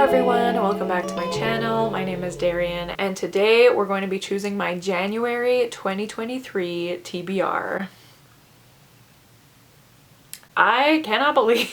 everyone, welcome back to my channel. My name is Darian and today we're going to be choosing my January 2023 TBR. I cannot believe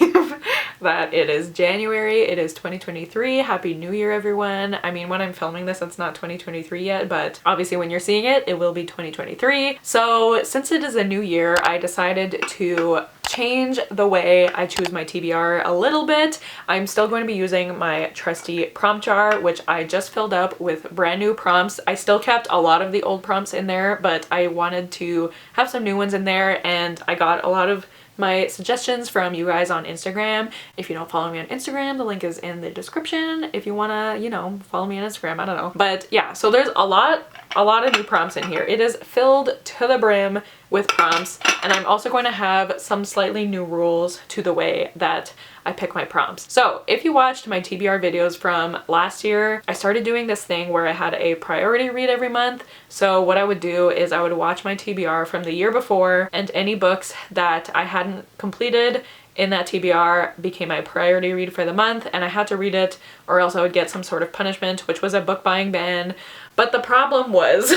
that it is January, it is 2023. Happy New Year, everyone. I mean, when I'm filming this, it's not 2023 yet, but obviously when you're seeing it, it will be 2023. So since it is a new year, I decided to change the way I choose my TBR a little bit. I'm still going to be using my trusty prompt jar, which I just filled up with brand new prompts. I still kept a lot of the old prompts in there, but I wanted to have some new ones in there, and I got a lot of my suggestions from you guys on Instagram. If you don't follow me on Instagram, the link is in the description if you wanna, you know, follow me on Instagram. I don't know. But yeah, so there's a lot of new prompts in here. It is filled to the brim with prompts, and I'm also going to have some slightly new rules to the way that I pick my prompts. So if you watched my TBR videos from last year, I started doing this thing where I had a priority read every month. So what I would do is I would watch my TBR from the year before, and any books that I hadn't completed in that TBR became my priority read for the month, and I had to read it or else I would get some sort of punishment, which was a book buying ban. But the problem was,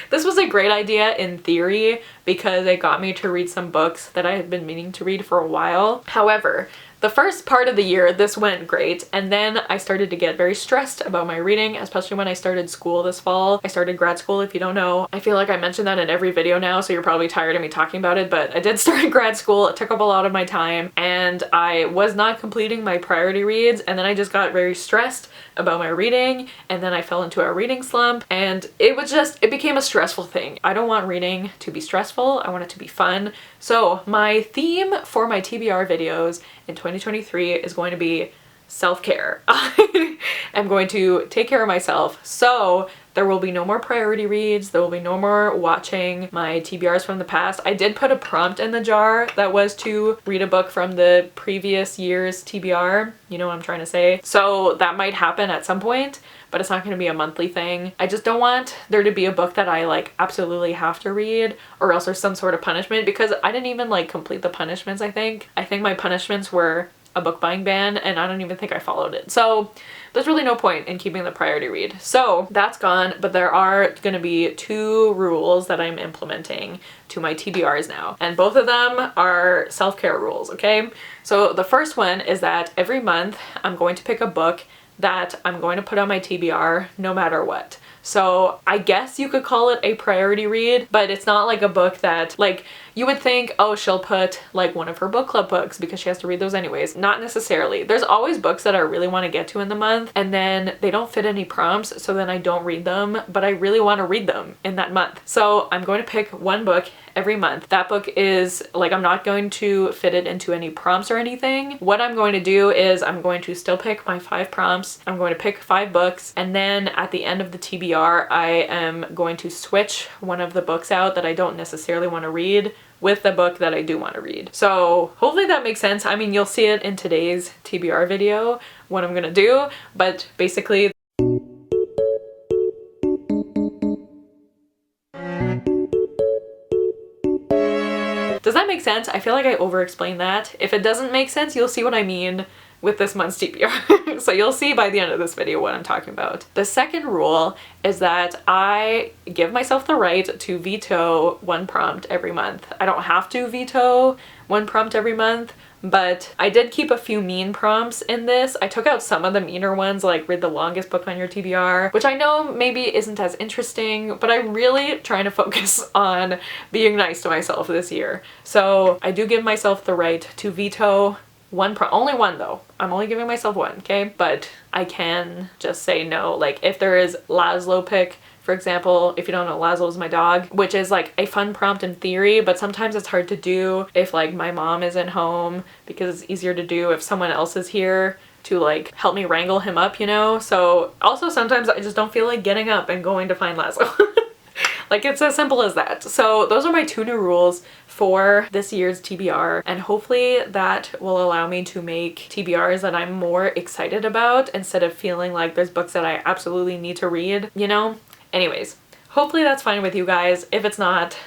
this was a great idea in theory because it got me to read some books that I had been meaning to read for a while. However, the first part of the year, this went great, and then I started to get very stressed about my reading, especially when I started school this fall. I started grad school, if you don't know. I feel like I mention that in every video now, so you're probably tired of me talking about it, but I did start grad school. It took up a lot of my time, and I was not completing my priority reads, and then I just got very stressed about my reading, and then I fell into a reading slump, and it became a stressful thing. I don't want reading to be stressful. I want it to be fun. So my theme for my TBR videos in 2023 is going to be self-care. I'm going to take care of myself. So there will be no more priority reads. There will be no more watching my TBRs from the past. I did put a prompt in the jar that was to read a book from the previous year's TBR. You know what I'm trying to say? So that might happen at some point, but it's not going to be a monthly thing. I just don't want there to be a book that I like absolutely have to read, or else there's some sort of punishment, because I didn't even like complete the punishments. I think my punishments were a book buying ban, and I don't even think I followed it. So there's really no point in keeping the priority read. So that's gone, but there are going to be 2 rules that I'm implementing to my TBRs now, and both of them are self-care rules, okay? So the first one is that every month I'm going to pick a book that I'm going to put on my TBR no matter what. So I guess you could call it a priority read, but it's not like a book that, like, you would think, oh, she'll put like one of her book club books because she has to read those anyways. Not necessarily. There's always books that I really want to get to in the month, and then they don't fit any prompts, so then I don't read them, but I really want to read them in that month. So I'm going to pick one book every month. That book is like, I'm not going to fit it into any prompts or anything. What I'm going to do is I'm going to still pick my 5 prompts. I'm going to pick 5 books, and then at the end of the TBR, I am going to switch one of the books out that I don't necessarily want to read with the book that I do want to read. So hopefully that makes sense. I mean, you'll see it in today's TBR video, what I'm gonna do, but basically does that make sense? I feel like I over-explained that. If it doesn't make sense, you'll see what I mean with this month's TBR. So you'll see by the end of this video what I'm talking about. The second rule is that I give myself the right to veto one prompt every month. I don't have to veto one prompt every month, but I did keep a few mean prompts in this. I took out some of the meaner ones, like read the longest book on your TBR, which I know maybe isn't as interesting, but I'm really trying to focus on being nice to myself this year. So I do give myself the right to veto one only one though. I'm only giving myself one, okay? But I can just say no. Like if there is Laszlo pick, for example, if you don't know, Laszlo is my dog, which is like a fun prompt in theory, but sometimes it's hard to do if like my mom isn't home, because it's easier to do if someone else is here to like help me wrangle him up, you know? So also sometimes I just don't feel like getting up and going to find Laszlo. Like, it's as simple as that. So those are my 2 new rules for this year's TBR, and hopefully that will allow me to make TBRs that I'm more excited about instead of feeling like there's books that I absolutely need to read, you know? Anyways, hopefully that's fine with you guys. If it's not,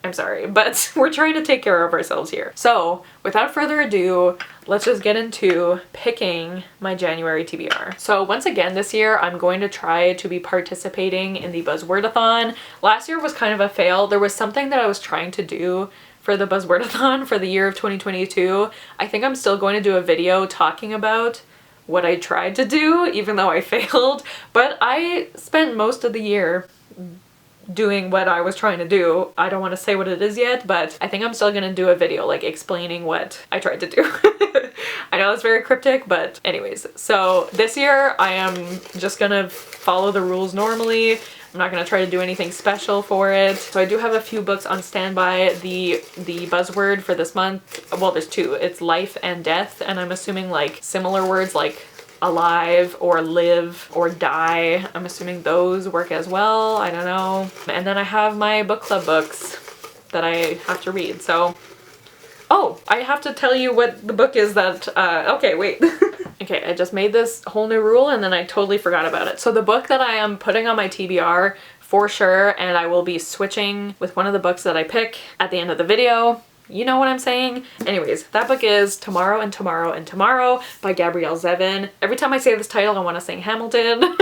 I'm sorry, but we're trying to take care of ourselves here. So without further ado, let's just get into picking my January TBR. So once again this year, I'm going to try to be participating in the Buzzwordathon. Last year was kind of a fail. There was something that I was trying to do for the Buzzwordathon for the year of 2022. I think I'm still going to do a video talking about what I tried to do, even though I failed. But I spent most of the year doing what I was trying to do. I don't want to say what it is yet, but I think I'm still gonna do a video like explaining what I tried to do. I know it's very cryptic, but anyways. So this year I am just gonna follow the rules normally. I'm not gonna try to do anything special for it. So I do have a few books on standby. The buzzword for this month, well, there's two. It's life and death, and I'm assuming like similar words like alive or live or die. I'm assuming those work as well. I don't know. And then I have my book club books that I have to read. So, oh, I have to tell you what the book is that, okay, wait. Okay, I just made this whole new rule and then I totally forgot about it. So the book that I am putting on my TBR for sure, and I will be switching with one of the books that I pick at the end of the video. You know what I'm saying? Anyways, that book is Tomorrow and Tomorrow and Tomorrow by Gabrielle Zevin. Every time I say this title, I want to sing Hamilton,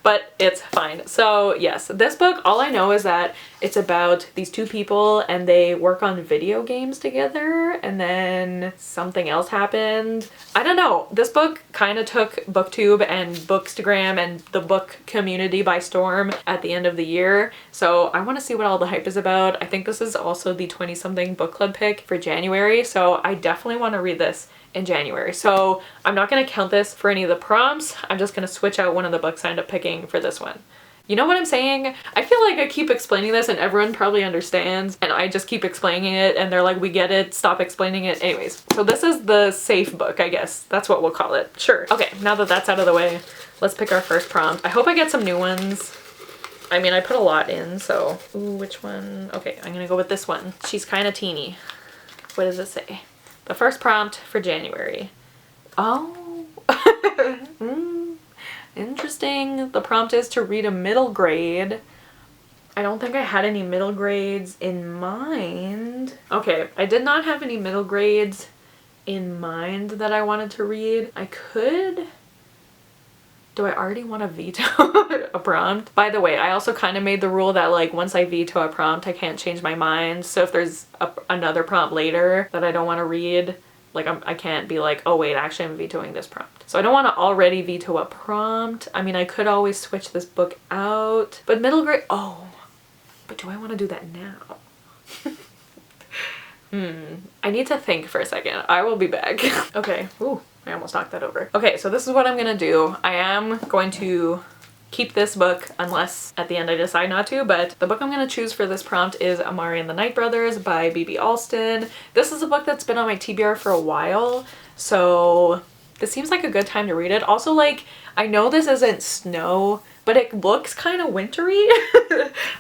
but it's fine. So yes, this book, all I know is that it's about these two people and they work on video games together and then something else happened. I don't know. This book kind of took BookTube and Bookstagram and the book community by storm at the end of the year. So I want to see what all the hype is about. I think this is also the 20-something book club pick for January. So I definitely want to read this in January. So I'm not going to count this for any of the prompts. I'm just going to switch out one of the books I end up picking for this one. You know what I'm saying? I feel like I keep explaining this and everyone probably understands and I just keep explaining it and they're like, we get it, stop explaining it. Anyways, so this is the safe book, I guess. That's what we'll call it. Sure. Okay, now that that's out of the way, let's pick our first prompt. I hope I get some new ones. I mean, I put a lot in, so... Ooh, which one? Okay, I'm gonna go with this one. She's kind of teeny. What does it say? The first prompt for January. Oh. Interesting. The prompt is to read a middle grade. I don't think I had any middle grades in mind. Okay, I did not have any middle grades in mind that I wanted to read. I could... Do I already want to veto a prompt? By the way, I also kind of made the rule that like once I veto a prompt, I can't change my mind. So if there's another prompt later that I don't want to read, like I can't be like, oh wait, actually I'm vetoing this prompt. So I don't want to already veto a prompt. I mean, I could always switch this book out, but middle grade, oh, but do I want to do that now? I need to think for a second. I will be back. Okay. Ooh, I almost knocked that over. Okay, so this is what I'm gonna do. I am going to keep this book unless at the end I decide not to, but the book I'm gonna choose for this prompt is Amari and the Night Brothers by B.B. Alston. This is a book that's been on my TBR for a while, so this seems like a good time to read it. Also, like, I know this isn't snow, but it looks kind of wintry.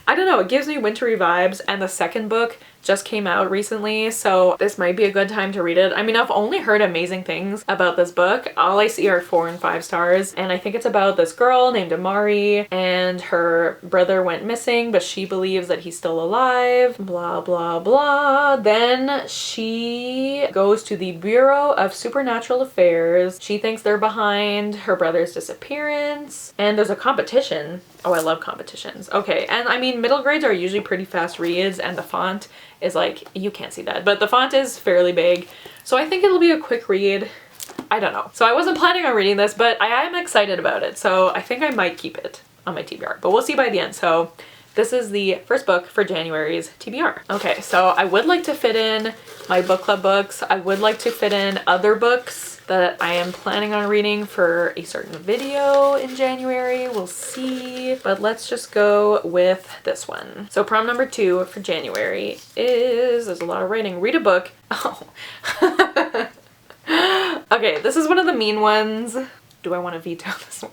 I don't know, it gives me wintry vibes, and the second book just came out recently, so this might be a good time to read it. I mean, I've only heard amazing things about this book. All I see are 4 and 5 stars, and I think it's about this girl named Amari, and her brother went missing, but she believes that he's still alive, blah, blah, blah. Then she goes to the Bureau of Supernatural Affairs. She thinks they're behind her brother's disappearance, and there's a competition. Oh, I love competitions. Okay, and I mean, middle grades are usually pretty fast reads, and the font is like, you can't see that, but the font is fairly big, so I think it'll be a quick read. I don't know. So I wasn't planning on reading this, but I am excited about it, so I think I might keep it on my TBR, but we'll see by the end. So this is the first book for January's TBR. Okay, so I would like to fit in my book club books. I would like to fit in other books that I am planning on reading for a certain video in January. We'll see, but let's just go with this one. So prompt number 2 for January is, there's a lot of writing, read a book. Oh. Okay, this is one of the mean ones. Do I want to veto this one?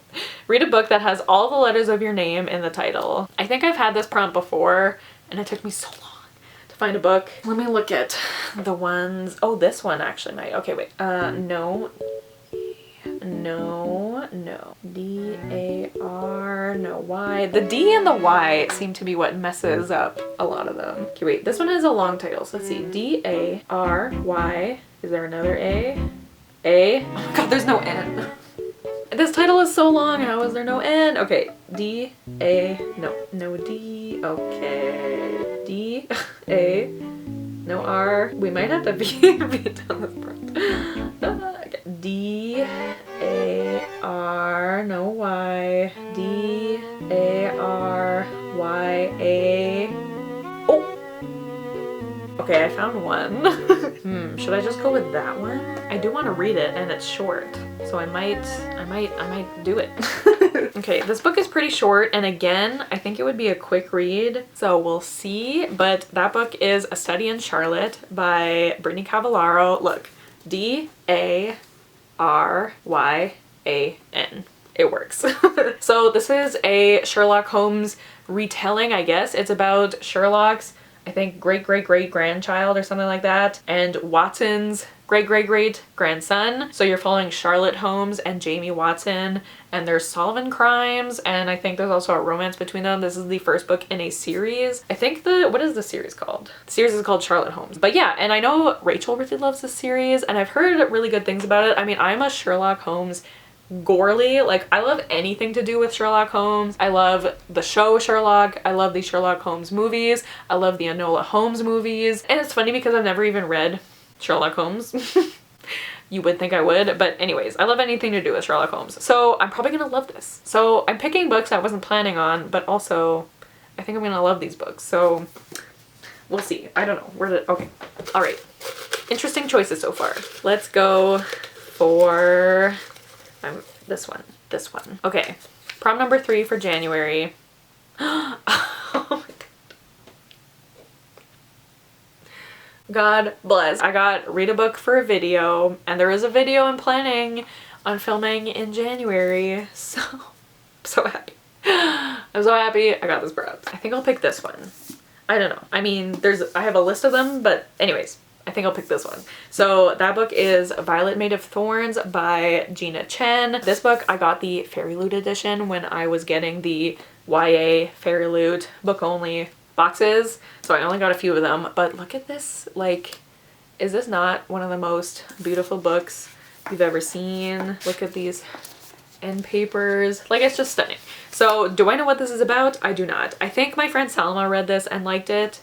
Read a book that has all the letters of your name in the title. I think I've had this prompt before and it took me so long to find a book. Let me look at the ones. Oh, this one actually might. Okay, wait. No. no, no. D-A-R, no, Y. The D and the Y seem to be what messes up a lot of them. Okay, wait, this one has a long title, so let's see. D-A-R-Y. Is there another A? A? Oh my god, there's no N. This title is so long, how is there no N? Okay, D-A, no D, okay. D-A, no R. We might have to beat down this part. Okay. D-A-R, no Y. D-A-R-Y-A. Oh! Okay, I found one. Should I just go with that one? I do want to read it and it's short, so I might do it. Okay, this book is pretty short, and again, I think it would be a quick read, so we'll see. But that book is A Study in Charlotte by Brittany Cavallaro. Look, D-A-R-Y-A-N. It works. So this is a Sherlock Holmes retelling, I guess. It's about Sherlock's, I think, great-great-great-grandchild or something like that, and Watson's great-great-great-grandson. So you're following Charlotte Holmes and Jamie Watson, and they're solving crimes, and I think there's also a romance between them. This is the first book in a series. I think what is the series called? The series is called Charlotte Holmes. But yeah, and I know Rachel really loves this series, and I've heard really good things about it. I mean, I'm a Sherlock Holmes gorely. Like, I love anything to do with Sherlock Holmes. I love the show Sherlock. I love the Sherlock Holmes movies. I love the Enola Holmes movies. And it's funny because I've never even read Sherlock Holmes. You would think I would, but anyways, I love anything to do with Sherlock Holmes. So I'm probably gonna love this. So I'm picking books I wasn't planning on, but also I think I'm gonna love these books. So we'll see. I don't know. Okay. All right. Interesting choices so far. Let's go for this one. Okay, prom number 3 for January. Oh my God bless. I got read a book for a video, and there is a video I'm planning on filming in January, so I'm so happy. I'm so happy I got this prepped. I think I'll pick this one. I don't know. I mean, I have a list of them, but anyways, I think I'll pick this one. So that book is Violet Made of Thorns by Gina Chen. This book, I got the Fairy Loot edition when I was getting the YA Fairy Loot book only boxes. So I only got a few of them, but look at this. Like, is this not one of the most beautiful books you've ever seen? Look at these end papers. Like, it's just stunning. So do I know what this is about? I do not. I think my friend Salma read this and liked it.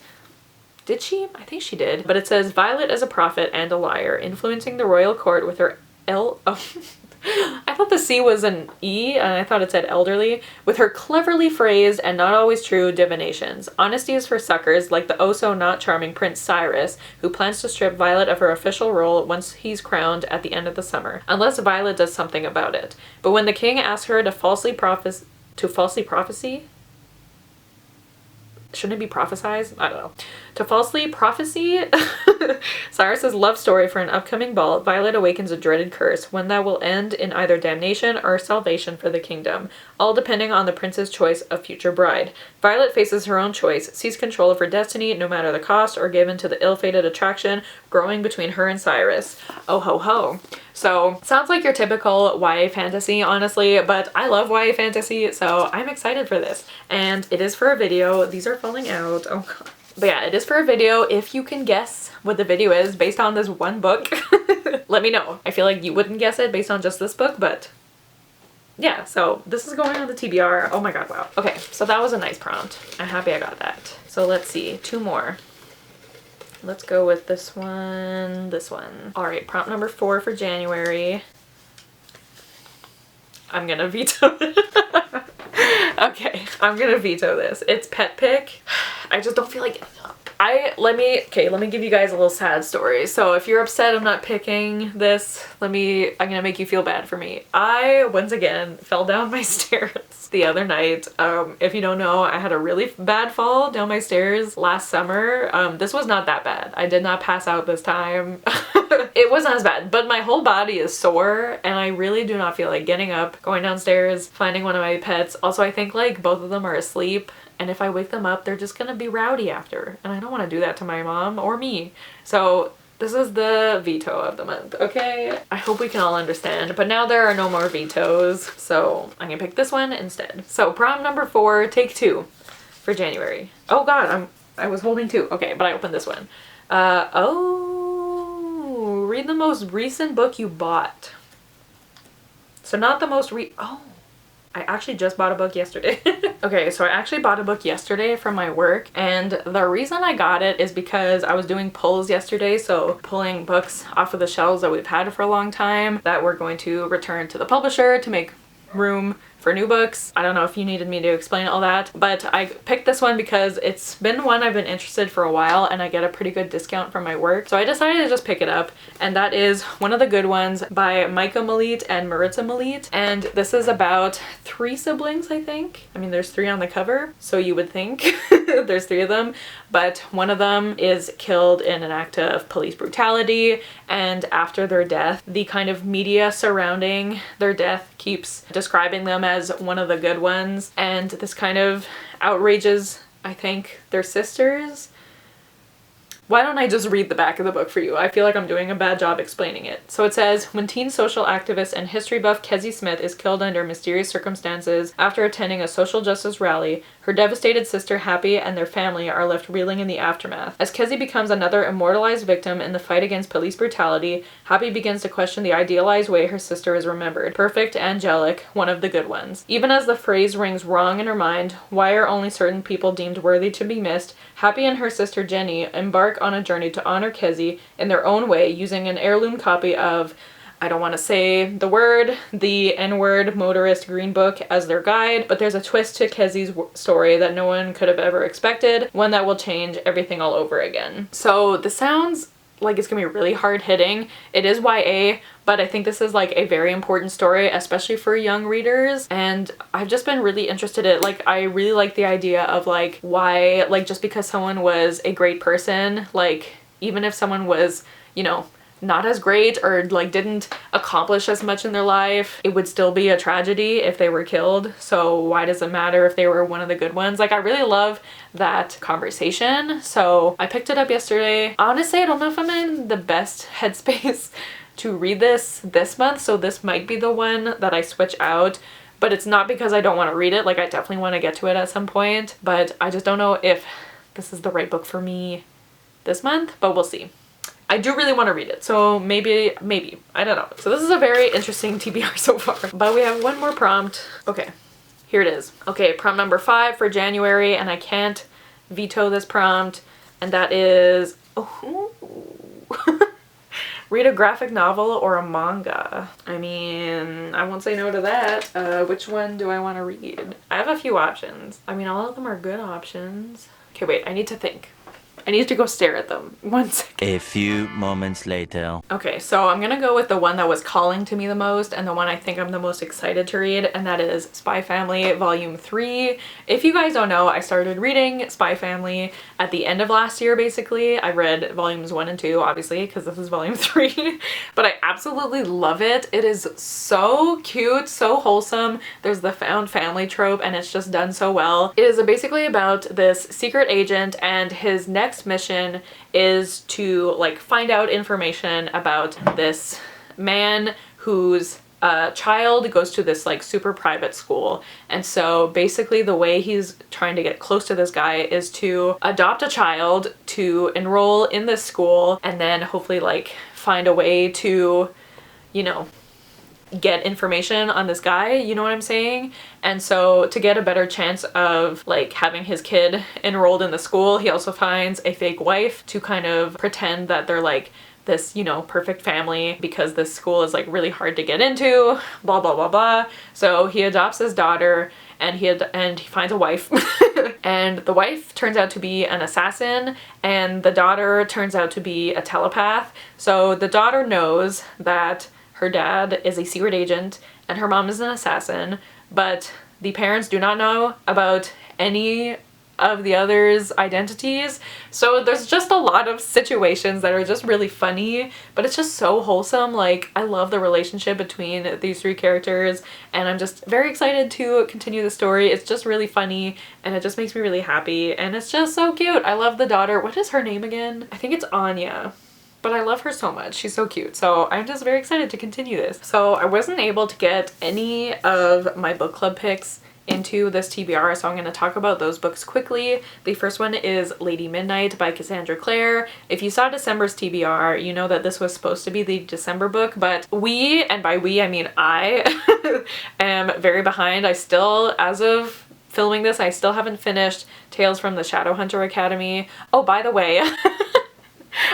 Did she? I think she did. But it says, Violet is a prophet and a liar, influencing the royal court with her I thought the C was an E, and I thought it said elderly. With her cleverly phrased and not always true divinations. Honesty is for suckers like the oh-so-not charming Prince Cyrus, who plans to strip Violet of her official role once he's crowned at the end of the summer, unless Violet does something about it. But when the king asks her to falsely prophesy? Shouldn't it be prophesize? I don't know. To falsely prophecy Cyrus's love story for an upcoming ball, Violet awakens a dreaded curse, one that will end in either damnation or salvation for the kingdom, all depending on the prince's choice of future bride. Violet faces her own choice, sees control of her destiny no matter the cost or given to the ill-fated attraction growing between her and Cyrus. Oh ho ho. So, sounds like your typical YA fantasy, honestly, but I love YA fantasy, so I'm excited for this. And it is for a video. These are falling out. Oh god. But yeah, it is for a video. If you can guess what the video is based on this one book, let me know. I feel like you wouldn't guess it based on just this book, but yeah, so this is going on the TBR. Oh my god, wow. Okay, so that was a nice prompt. I'm happy I got that. So let's see, 2 more. Let's go with this one, this one. All right, prompt number 4 for January. I'm gonna veto it. Okay, I'm gonna veto this. It's Pet Pick. I just don't feel like getting up. Let me give you guys a little sad story. So if you're upset I'm not picking this, I'm gonna make you feel bad for me. I, once again, fell down my stairs the other night. If you don't know, I had a really bad fall down my stairs last summer. This was not that bad. I did not pass out this time. It wasn't as bad, but my whole body is sore and I really do not feel like getting up, going downstairs, finding one of my pets. Also, I think like both of them are asleep, and if I wake them up, they're just gonna be rowdy after, and I don't want to do that to my mom or me. So This is the veto of the month, okay? I hope we can all understand, but now there are no more vetoes, so I'm gonna pick this one instead. So prom number 4, take 2 for January. Oh god, I was holding 2. Okay, but I opened this one. Oh, read the most recent book you bought. So not the most oh, I actually just bought a book yesterday. Okay, so I actually bought a book yesterday from my work, and the reason I got it is because I was doing pulls yesterday, so pulling books off of the shelves that we've had for a long time that we're going to return to the publisher to make room for new books. I don't know if you needed me to explain all that, but I picked this one because it's been one I've been interested for a while and I get a pretty good discount from my work. So I decided to just pick it up, and that is One of the Good Ones by Micah Malit and Maritza Malit. And this is about 3 siblings, I think. I mean, there's 3 on the cover, so you would think there's 3 of them, but one of them is killed in an act of police brutality, and after their death, the kind of media surrounding their death keeps describing them as one of the good ones, and this kind of outrages, I think, their sisters. Why don't I just read the back of the book for you? I feel like I'm doing a bad job explaining it. So it says, when teen social activist and history buff Kasey Smith is killed under mysterious circumstances after attending a social justice rally, her devastated sister Happy and their family are left reeling in the aftermath. As Kasey becomes another immortalized victim in the fight against police brutality, Happy begins to question the idealized way her sister is remembered. Perfect, angelic, one of the good ones. Even as the phrase rings wrong in her mind, why are only certain people deemed worthy to be missed, Happy and her sister Jenny embark on a journey to honor Kasey in their own way using an heirloom copy of, I don't want to say the word, the N-word motorist green book as their guide, but there's a twist to Kasey's story that no one could have ever expected, one that will change everything all over again. So this sounds like it's gonna be really hard hitting. It is YA, but I think this is like a very important story, especially for young readers, and I've just been really interested in it. Like, I really like the idea of like why, like, just because someone was a great person, like even if someone was, you know, not as great or like didn't accomplish as much in their life, it would still be a tragedy if they were killed. So why does it matter if they were one of the good ones? Like, I really love that conversation. So I picked it up yesterday. Honestly, I don't know if I'm in the best headspace to read this month, so this might be the one that I switch out. But it's not because I don't want to read it. Like, I definitely want to get to it at some point, but I just don't know if this is the right book for me this month, but we'll see. I do really want to read it, so maybe, I don't know. So this is a very interesting TBR so far. But we have one more prompt. Okay, here it is. Okay, prompt number 5 for January, and I can't veto this prompt, and that is, oh, read a graphic novel or a manga. I mean, I won't say no to that. Which one do I want to read? I have a few options. I mean, all of them are good options. Okay, wait, I need to think. I need to go stare at them. 1 second. A few moments later. Okay, so I'm gonna go with the one that was calling to me the most and the one I think I'm the most excited to read, and that is Spy Family Volume 3. If you guys don't know, I started reading Spy Family at the end of last year, basically. I read volumes 1 and 2, obviously, because this is volume 3, but I absolutely love it. It is so cute, so wholesome. There's the found family trope, and it's just done so well. It is basically about this secret agent, and his next mission is to like find out information about this man whose child goes to this like super private school. And so basically the way he's trying to get close to this guy is to adopt a child to enroll in this school, and then hopefully like find a way to, you know, get information on this guy, you know what I'm saying? And so to get a better chance of like having his kid enrolled in the school, he also finds a fake wife to kind of pretend that they're like this, you know, perfect family, because this school is like really hard to get into, blah blah blah blah. So he adopts his daughter, and he finds a wife and the wife turns out to be an assassin, and the daughter turns out to be a telepath. So the daughter knows that her dad is a secret agent and her mom is an assassin, but the parents do not know about any of the others' identities. So there's just a lot of situations that are just really funny, but it's just so wholesome. Like, I love the relationship between these 3 characters, and I'm just very excited to continue the story. It's just really funny, and it just makes me really happy, and it's just so cute. I love the daughter. What is her name again? I think it's Anya. but I love her so much. She's so cute. So I'm just very excited to continue this. So I wasn't able to get any of my book club picks into this TBR, so I'm going to talk about those books quickly. The first one is Lady Midnight by Cassandra Clare. If you saw December's TBR, you know that this was supposed to be the December book, but we, and by we I mean I, am very behind. I still, as of filming this, I still haven't finished Tales from the Shadowhunter Academy. Oh, by the way,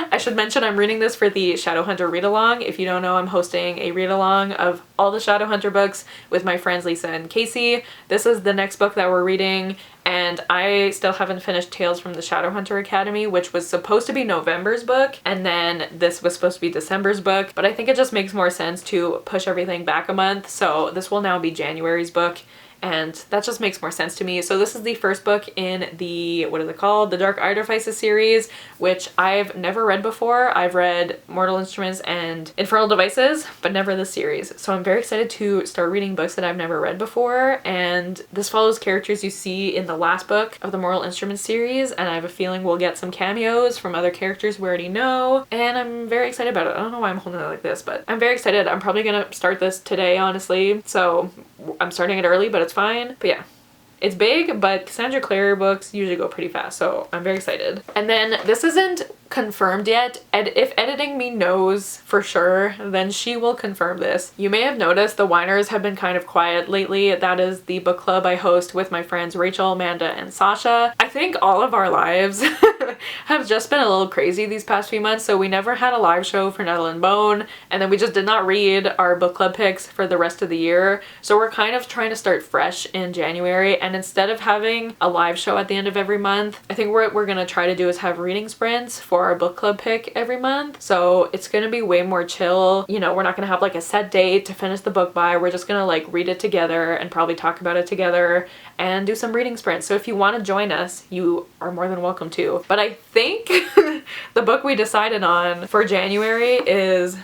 I should mention I'm reading this for the Shadowhunter read-along. If you don't know, I'm hosting a read-along of all the Shadowhunter books with my friends Lisa and Casey. This is the next book that we're reading, and I still haven't finished Tales from the Shadowhunter Academy, which was supposed to be November's book, and then this was supposed to be December's book, but I think it just makes more sense to push everything back a month, so this will now be January's book. And that just makes more sense to me. So this is the first book in the, what is it called? The Dark Artifices series, which I've never read before. I've read Mortal Instruments and Infernal Devices, but never this series. So I'm very excited to start reading books that I've never read before. And this follows characters you see in the last book of the Mortal Instruments series. And I have a feeling we'll get some cameos from other characters we already know. And I'm very excited about it. I don't know why I'm holding it like this, but I'm very excited. I'm probably gonna start this today, honestly. So I'm starting it early, but it's fine. But yeah, it's big, but Cassandra Clare books usually go pretty fast, so I'm very excited. And then this isn't confirmed yet, and if Editing Me knows for sure, then she will confirm this. You may have noticed the whiners have been kind of quiet lately. That is the book club I host with my friends Rachel, Manda, and Sasha. I think all of our lives have just been a little crazy these past few months, so we never had a live show for Nettle and Bone, and then we just did not read our book club picks for the rest of the year. So we're kind of trying to start fresh in January, and instead of having a live show at the end of every month, I think what we're gonna try to do is have reading sprints for our book club pick every month. So it's gonna be way more chill. You know, we're not gonna have like a set date to finish the book by. We're just gonna like read it together and probably talk about it together and do some reading sprints. So if you want to join us, you are more than welcome to. But I think the book we decided on for January is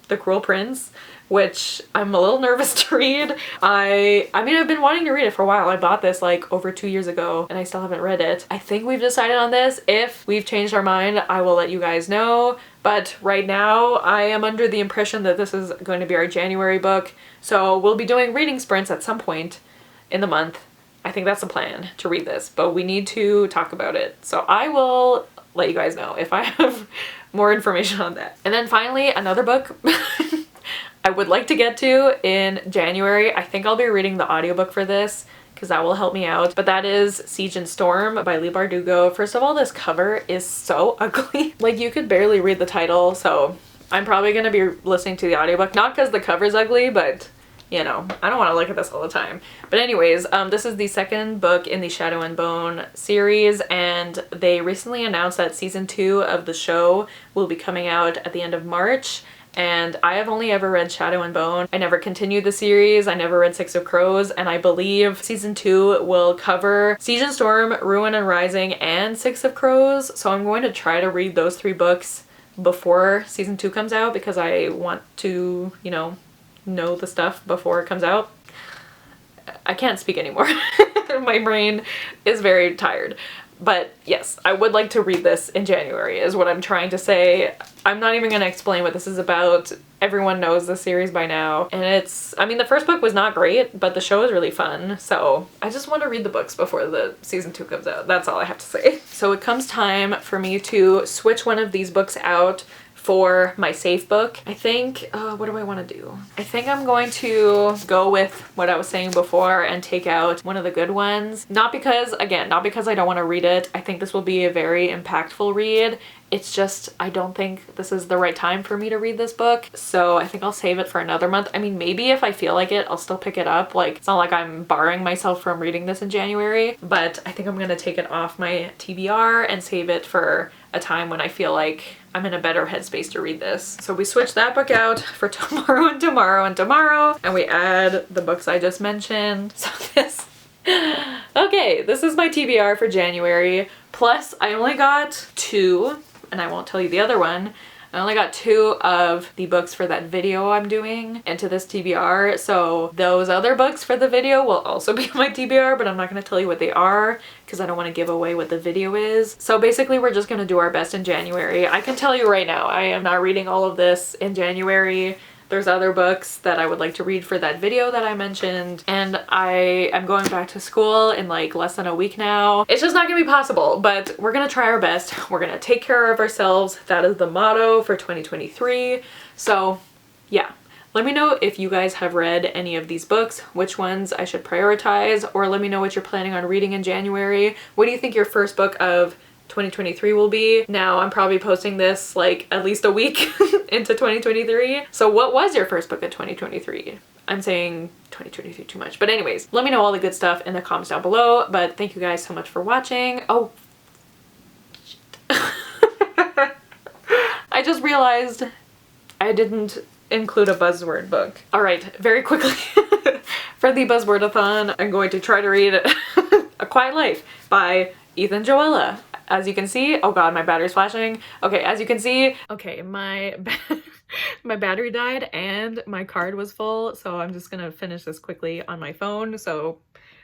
The Cruel Prince, which I'm a little nervous to read. I mean, I've been wanting to read it for a while. I bought this like over 2 years ago and I still haven't read it. I think we've decided on this. If we've changed our mind, I will let you guys know. But right now, I am under the impression that this is going to be our January book. So we'll be doing reading sprints at some point in the month. I think that's the plan, to read this, but we need to talk about it. So I will let you guys know if I have more information on that. And then finally, another book I would like to get to in January. I think I'll be reading the audiobook for this because that will help me out. But that is Siege and Storm by Leigh Bardugo. First of all, this cover is so ugly. Like, you could barely read the title, so I'm probably gonna be listening to the audiobook. Not because the cover's ugly, but you know, I don't want to look at this all the time. But anyways, this is the second book in the Shadow and Bone series, and they recently announced that season 2 of the show will be coming out at the end of March. And I have only ever read Shadow and Bone. I never continued the series. I never read Six of Crows, and I believe season 2 will cover Siege and Storm, Ruin and Rising, and Six of Crows. So I'm going to try to read those 3 books before season 2 comes out because I want to, you know the stuff before it comes out. I can't speak anymore. My brain is very tired. But yes, I would like to read this in January is what I'm trying to say. I'm not even going to explain what this is about. Everyone knows the series by now. And it's, I mean, the first book was not great, but the show is really fun. So I just want to read the books before the season 2 comes out. That's all I have to say. So it comes time for me to switch one of these books out for my safe book. I think, what do I want to do? I think I'm going to go with what I was saying before and take out one of the good ones. Not because, again, not because I don't want to read it. I think this will be a very impactful read. It's just, I don't think this is the right time for me to read this book. So I think I'll save it for another month. I mean, maybe if I feel like it, I'll still pick it up. Like, it's not like I'm barring myself from reading this in January, but I think I'm gonna take it off my TBR and save it for a time when I feel like I'm in a better headspace to read this. So we switch that book out for tomorrow and tomorrow and tomorrow, and we add the books I just mentioned. So this, okay, this is my TBR for January. Plus, I only got 2, and I won't tell you the other one, I only got 2 of the books for that video I'm doing into this TBR, so those other books for the video will also be on my TBR, but I'm not going to tell you what they are because I don't want to give away what the video is. So basically we're just going to do our best in January. I can tell you right now, I am not reading all of this in January. There's other books that I would like to read for that video that I mentioned, and I am going back to school in like less than a week now. It's just not gonna be possible, but we're gonna try our best. We're gonna take care of ourselves. That is the motto for 2023. So yeah, let me know if you guys have read any of these books, which ones I should prioritize, or let me know what you're planning on reading in January. What do you think your first book of 2023 will be? Now I'm probably posting this like at least a week into 2023. So what was your first book of 2023? I'm saying 2023 too much, but anyways, let me know all the good stuff in the comments down below. But thank you guys so much for watching. Oh, I just realized I didn't include a buzzword book. All right, very quickly for the buzzwordathon, I'm going to try to read A Quiet Life by Ethan Joella. As you can see, oh god, my battery's flashing. Okay, as you can see, okay, my battery died and my card was full, so I'm just gonna finish this quickly on my phone. So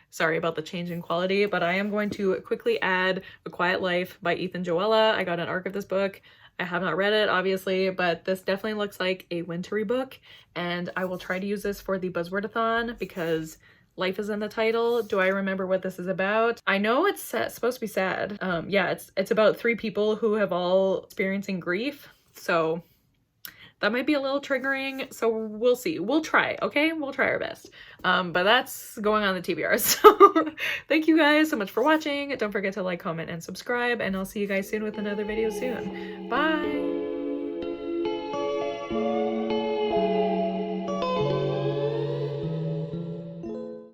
sorry about the change in quality, but I am going to quickly add A Quiet Life by Ethan Joella. I got an ARC of this book. I have not read it, obviously, but this definitely looks like a wintry book, and I will try to use this for the buzzwordathon because life is in the title. Do I remember what this is about? I know it's supposed to be sad. Yeah, it's about 3 people who have all experiencing grief. So that might be a little triggering. So we'll see. We'll try, okay? We'll try our best. But that's going on the TBR. So thank you guys so much for watching. Don't forget to like, comment, and subscribe. And I'll see you guys soon with another video soon. Bye!